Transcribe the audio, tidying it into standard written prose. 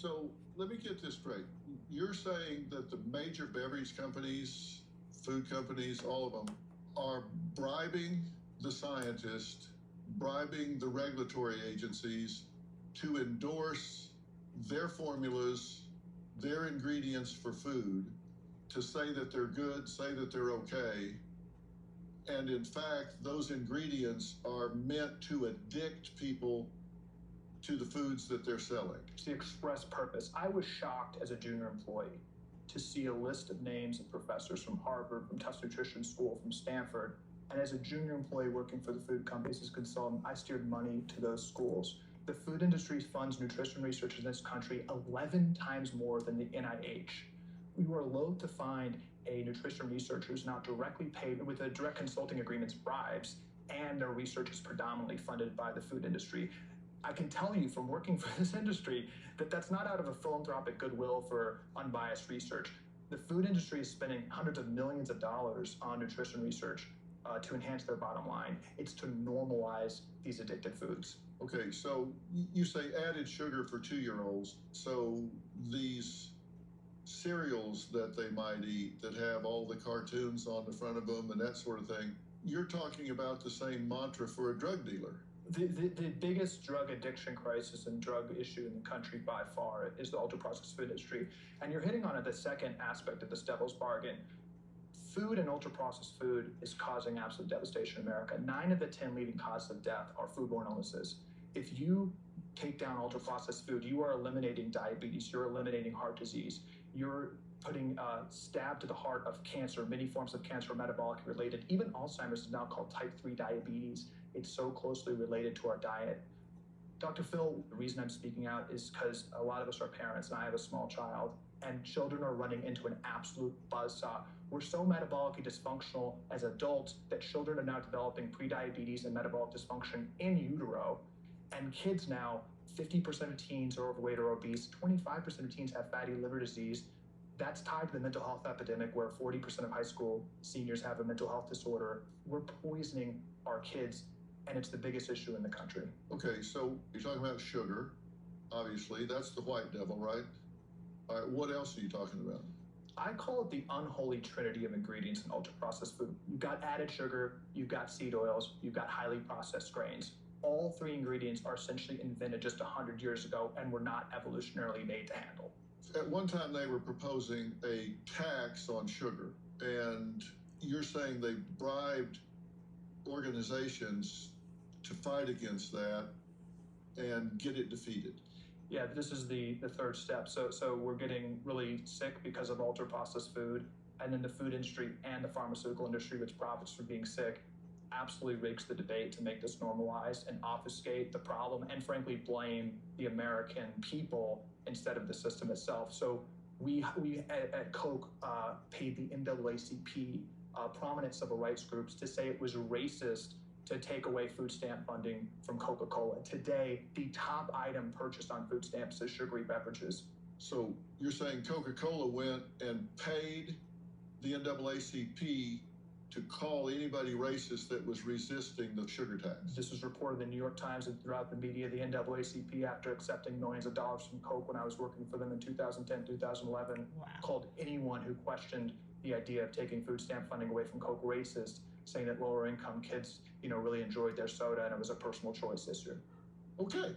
So let me get this straight. You're saying that the major beverage companies, food companies, all of them, are bribing the scientists, bribing the regulatory agencies to endorse their formulas, their ingredients for food, to say that they're good, say that they're okay. And in fact, those ingredients are meant to addict people to the foods that they're selling. It's the express purpose. I was shocked as a junior employee to see a list of names of professors from Harvard, from Tufts Nutrition School, from Stanford. And as a junior employee working for the food companies as a consultant, I steered money to those schools. The food industry funds nutrition research in this country 11 times more than the NIH. We were loath to find a nutrition researcher who's not directly paid with a direct consulting agreements bribes, and their research is predominantly funded by the food industry. I can tell you from working for this industry that that's not out of a philanthropic goodwill for unbiased research. The food industry is spending hundreds of millions of dollars on nutrition research to enhance their bottom line. It's to normalize these addictive foods. Okay, so you say added sugar for 2-year-olds. So these cereals that they might eat that have all the cartoons on the front of them and that sort of thing, you're talking about the same mantra for a drug dealer. The biggest drug addiction crisis and drug issue in the country by far is the ultra-processed food industry. And you're hitting on the second aspect of this devil's bargain. Food and ultra-processed food is causing absolute devastation in America. 9 of the 10 leading causes of death are foodborne illnesses. If you take down ultra-processed food, you are eliminating diabetes, you're eliminating heart disease, you're putting a stab to the heart of cancer. Many forms of cancer are metabolic related. Even Alzheimer's is now called type 3 diabetes. It's so closely related to our diet. Dr. Phil, the reason I'm speaking out is because a lot of us are parents, and I have a small child, and children are running into an absolute buzzsaw. We're so metabolically dysfunctional as adults that children are now developing prediabetes and metabolic dysfunction in utero. And kids now, 50% of teens are overweight or obese, 25% of teens have fatty liver disease. That's tied to the mental health epidemic where 40% of high school seniors have a mental health disorder. We're poisoning our kids, and it's the biggest issue in the country. Okay, so you're talking about sugar, obviously. That's the white devil, right? All right, what else are you talking about? I call it the unholy trinity of ingredients in ultra-processed food. You've got added sugar, you've got seed oils, you've got highly processed grains. All 3 ingredients are essentially invented just 100 years ago and were not evolutionarily made to handle. At one time, they were proposing a tax on sugar, and you're saying they bribed organizations to fight against that and get it defeated. Yeah, this is the third step. So we're getting really sick because of ultra-processed food, and then the food industry and the pharmaceutical industry, which profits from being sick, absolutely rigs the debate to make this normalized and obfuscate the problem and frankly blame the American people instead of the system itself. So we at Coke paid the NAACP, prominent civil rights groups, to say it was racist to take away food stamp funding from Coca-Cola. Today, the top item purchased on food stamps is sugary beverages. So you're saying Coca-Cola went and paid the NAACP to call anybody racist that was resisting the sugar tax? This was reported in the New York Times and throughout the media. The NAACP, after accepting millions of dollars from Coke when I was working for them in 2010, 2011, called anyone who questioned the idea of taking food stamp funding away from Coke racist, saying that lower income kids, really enjoyed their soda and it was a personal choice issue. Okay.